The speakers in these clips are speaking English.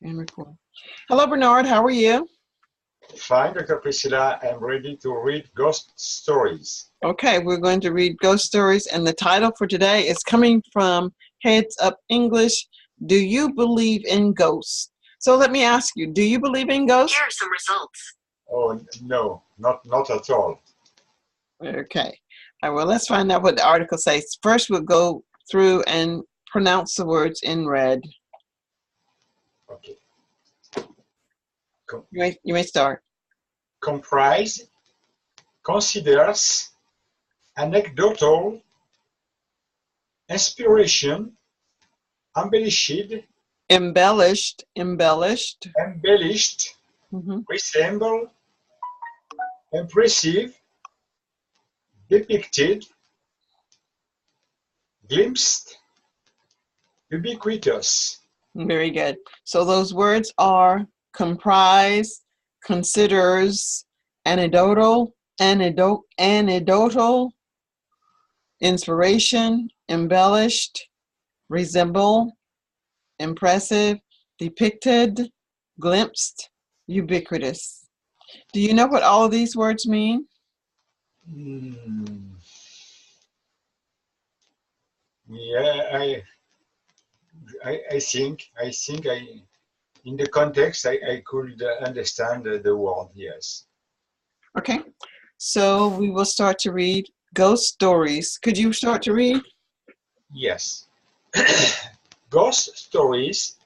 And record. Hello, Bernard. How are you? Fine, Dr. Priscilla. I'm ready to read ghost stories. Okay, we're going to read ghost stories, and the title for today is coming from Heads Up English. Do you believe in ghosts? So let me ask you, do you believe in ghosts? Here are some results. Oh, no, not at all. Okay. All right, well, let's find out what the article says. First, we'll go through and pronounce the words in red. Okay. You may start. Comprise, considers, anecdotal, inspiration, embellished, Embellished. embellished, resemble, impressive, depicted, glimpsed, ubiquitous. Very good. So those words are comprise, considers, anecdotal, inspiration, embellished, resemble, impressive, depicted, glimpsed, ubiquitous. Do you know what all of these words mean? Yeah, I think in the context I could understand the word, yes. Okay, so we will start to read ghost stories. Could you start to read? Yes. Ghost stories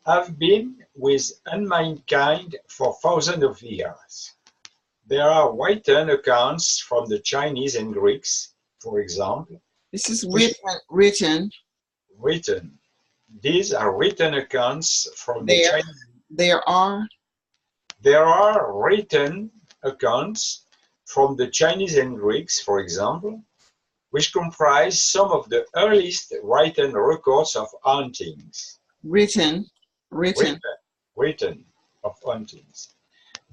have been with mankind for thousands of years. There are written accounts from the Chinese and Greeks, for example. This is written. Written. These are written accounts from the There. Chinese. There are written accounts from the Chinese and Greeks, for example, which comprise some of the earliest written records of hauntings. Written Of hauntings.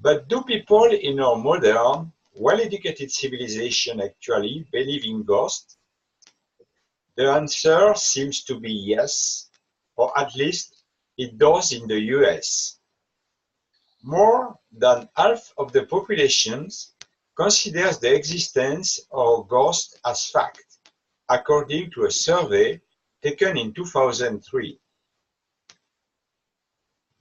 But do people in our modern, well-educated civilization actually believe in ghosts? The answer seems to be yes, or at least it does in the US. More than half of the population considers the existence of ghosts as fact, according to a survey taken in 2003.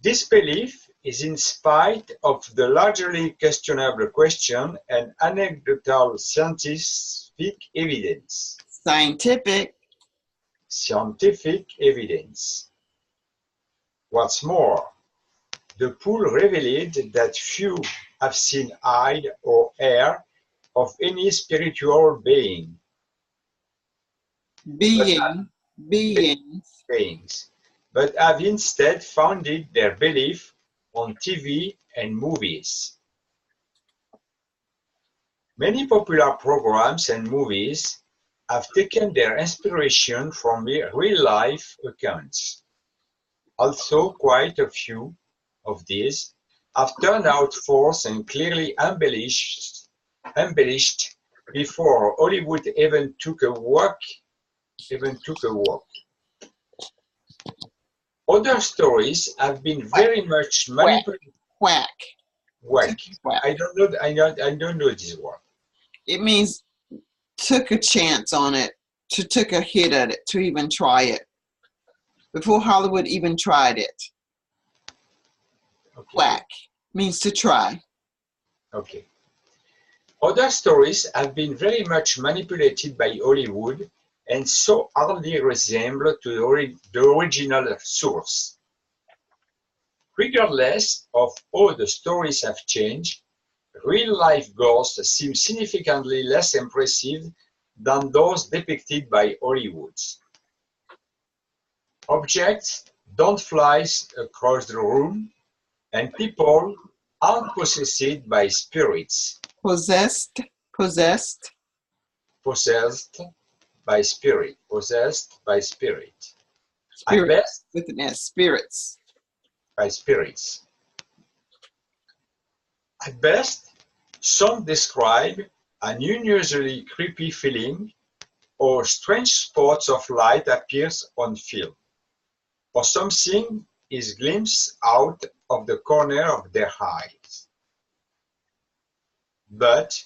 This belief is in spite of the largely questionable question and anecdotal scientific evidence. Scientific evidence. What's more, the poll revealed that few have seen hide or hair of any spiritual beings, but have instead founded their belief on TV and movies. Many popular programs and movies have taken their inspiration from real-life accounts. Also, quite a few of these have turned out false and clearly embellished before Hollywood even took a walk. Other stories have been very much manipulated. Whack. I don't know this word. It means took a chance on it, took a hit at it, to even try it. Before Hollywood even tried it. Okay. Whack means to try. Okay. Other stories have been very much manipulated by Hollywood and so hardly resemble to the original source. Regardless of how the stories have changed, real-life ghosts seem significantly less impressive than those depicted by Hollywood. Objects don't fly across the room, and people aren't possessed by spirits. Possessed by spirit. At best, with an S, spirits. By spirits. At best, some describe an unusually creepy feeling or strange spots of light appears on film, or something is glimpsed out of the corner of their eyes. But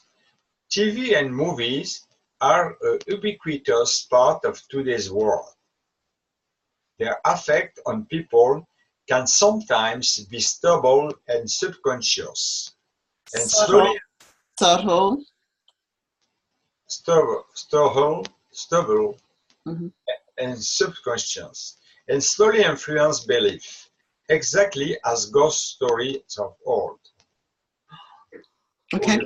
TV and movies are a ubiquitous part of today's world. Their effect on people can sometimes be stubble and subconscious, and Subtle. slowly Subtle. stubble Mhm. and subconscious, and slowly influence belief, exactly as ghost stories of old. Okay.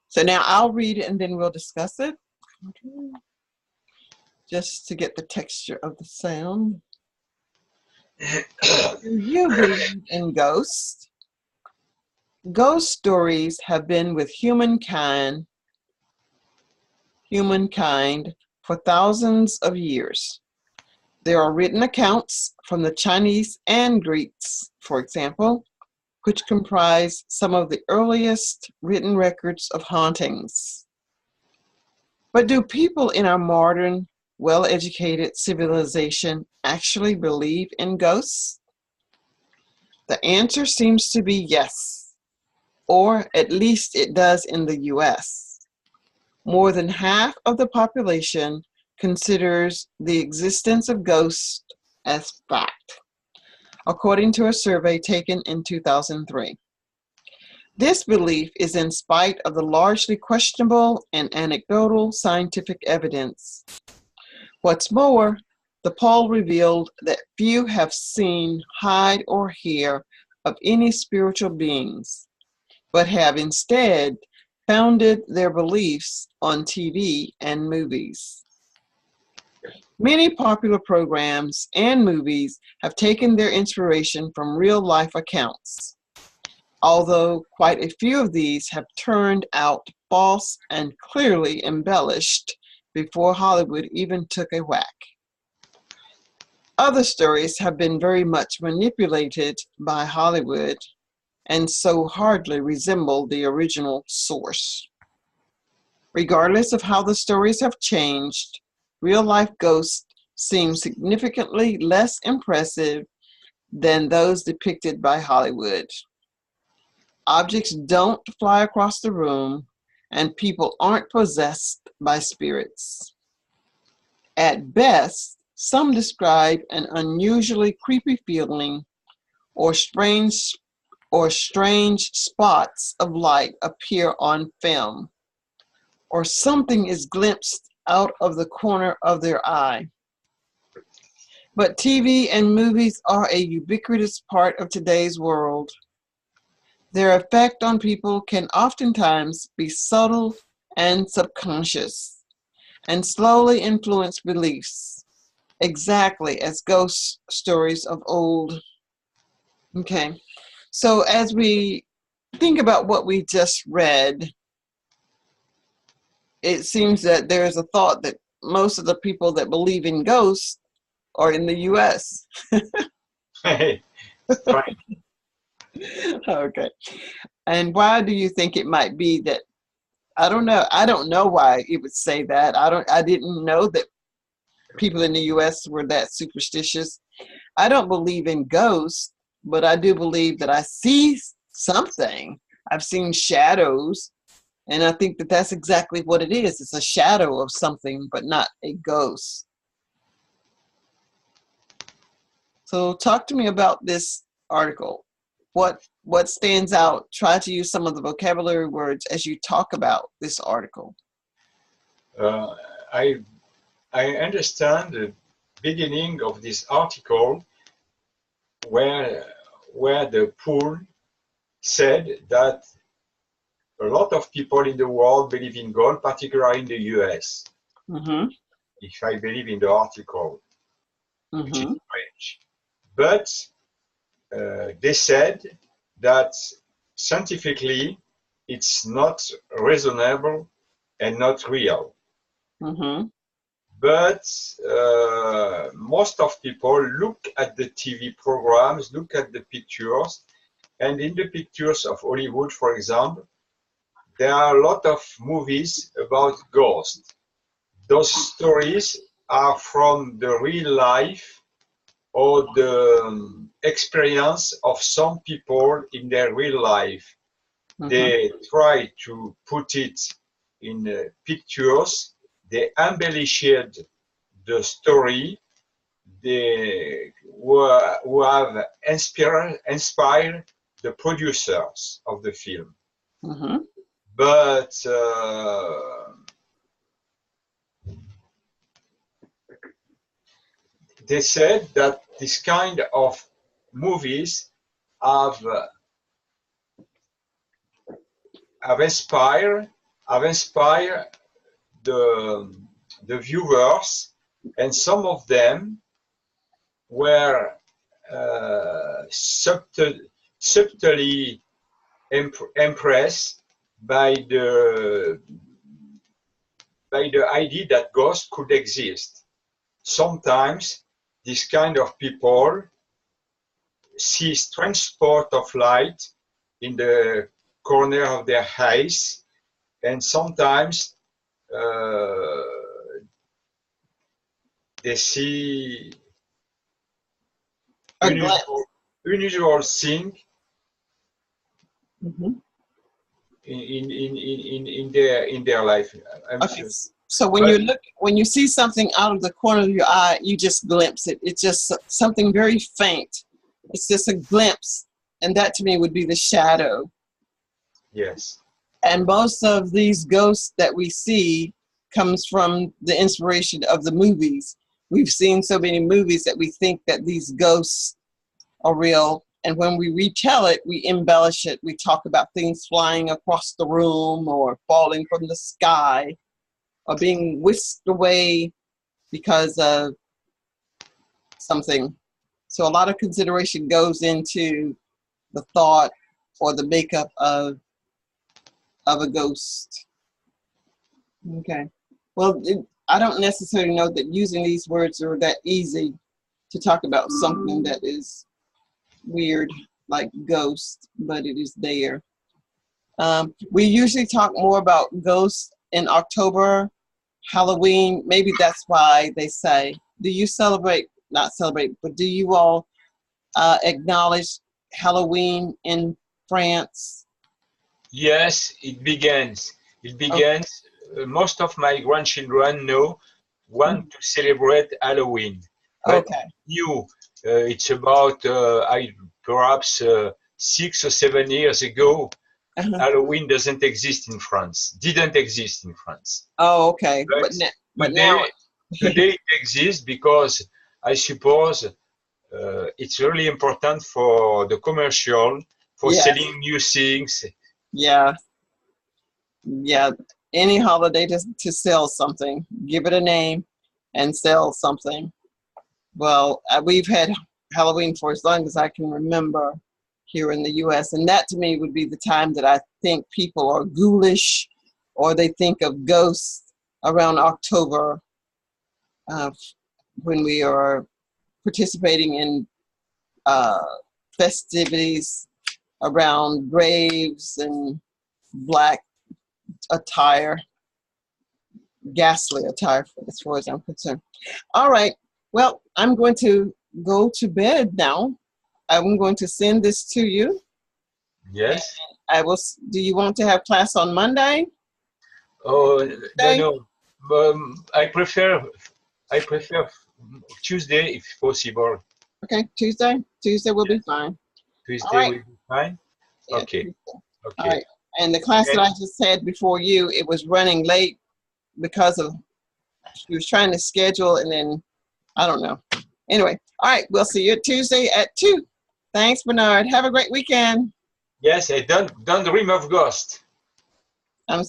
So now I'll read it and then we'll discuss it. Okay. Just to get the texture of the sound. Do you believe in ghosts? Ghost stories have been with humankind for thousands of years. There are written accounts from the Chinese and Greeks, for example, which comprise some of the earliest written records of hauntings. But do people in our modern, well-educated civilization actually believe in ghosts? The answer seems to be yes, or at least it does in the US. More than half of the population considers the existence of ghosts as fact, according to a survey taken in 2003. This belief is in spite of the largely questionable and anecdotal scientific evidence. What's more, the poll revealed that few have seen, heard, or hear of any spiritual beings, but have instead founded their beliefs on TV and movies. Many popular programs and movies have taken their inspiration from real-life accounts, although quite a few of these have turned out false and clearly embellished before Hollywood even took a whack. Other stories have been very much manipulated by Hollywood and so hardly resemble the original source. Regardless of how the stories have changed, real-life ghosts seem significantly less impressive than those depicted by Hollywood. Objects don't fly across the room, and people aren't possessed by spirits. At best, some describe an unusually creepy feeling or strange spots of light appear on film, or something is glimpsed out of the corner of their eye. But TV and movies are a ubiquitous part of today's world. Their effect on people can oftentimes be subtle and subconscious, and slowly influence beliefs, exactly as ghost stories of old. Okay, so as we think about what we just read, it seems that there is a thought that most of the people that believe in ghosts are in the US. Hey, strange. Okay. And why do you think it might be that, I don't know. I don't know why it would say that. I didn't know that people in the US were that superstitious. I don't believe in ghosts, but I do believe that I see something. I've seen shadows, and I think that that's exactly what it is. It's a shadow of something, but not a ghost. So talk to me about this article. What stands out? Try to use some of the vocabulary words as you talk about this article. Uh, I understand the beginning of this article where the pool said that a lot of people in the world believe in God, particularly in the US. Mm-hmm. If I believe in the article, which is Mm-hmm. strange. But they said that scientifically it's not reasonable and not real. Mm-hmm. But most of people look at the TV programs, look at the pictures, and in the pictures of Hollywood, for example, there are a lot of movies about ghosts. Those stories are from the real life or the experience of some people in their real life. They try to put it in pictures. They embellished the story. They who have inspired the producers of the film. But they said that this kind of movies have inspired the viewers, and some of them were subtly impressed by the idea that ghosts could exist. Sometimes this kind of people see strange spot of light in the corner of their eyes, and sometimes they see unusual thing in their life. Okay. So when you see something out of the corner of your eye, you just glimpse it. It's just something very faint. It's just a glimpse, and that to me would be the shadow. Yes. And most of these ghosts that we see comes from the inspiration of the movies. We've seen so many movies that we think that these ghosts are real. And when we retell it, we embellish it. We talk about things flying across the room or falling from the sky or being whisked away because of something. So a lot of consideration goes into the thought or the makeup of a ghost. Okay. Well, I don't necessarily know that using these words are that easy to talk about something that is weird like ghost, but it is there. We usually talk more about ghosts in October, Halloween. Maybe that's why they say, do you celebrate, not celebrate, but do you all acknowledge Halloween in France? Yes, it begins. Most of my grandchildren now want to celebrate Halloween. But it's about perhaps 6 or 7 years ago. Halloween doesn't exist in France. Didn't exist in France. Oh, okay. But now today it exists because I suppose it's really important for the commercial, for selling new things. Yeah. Any holiday to sell something, give it a name and sell something. Well, we've had Halloween for as long as I can remember here in the US, and that to me would be the time that I think people are ghoulish or they think of ghosts around October when we are participating in festivities around graves and black attire, ghastly attire as far as I'm concerned. All right, well, I'm going to go to bed now. I'm going to send this to you. Yes. I will. Do you want to have class on Monday? Oh, no. I prefer Tuesday if possible. Okay, Tuesday. Tuesday will be fine. Tuesday will be fine. Yeah, okay. Tuesday. Okay. All right. And the class that I just had before you, it was running late because of she was trying to schedule, and then I don't know. Anyway, all right. We'll see you Tuesday at 2. Thanks, Bernard. Have a great weekend. Yes, don't dream of ghosts. I'm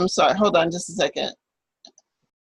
sorry. Hold on just a second.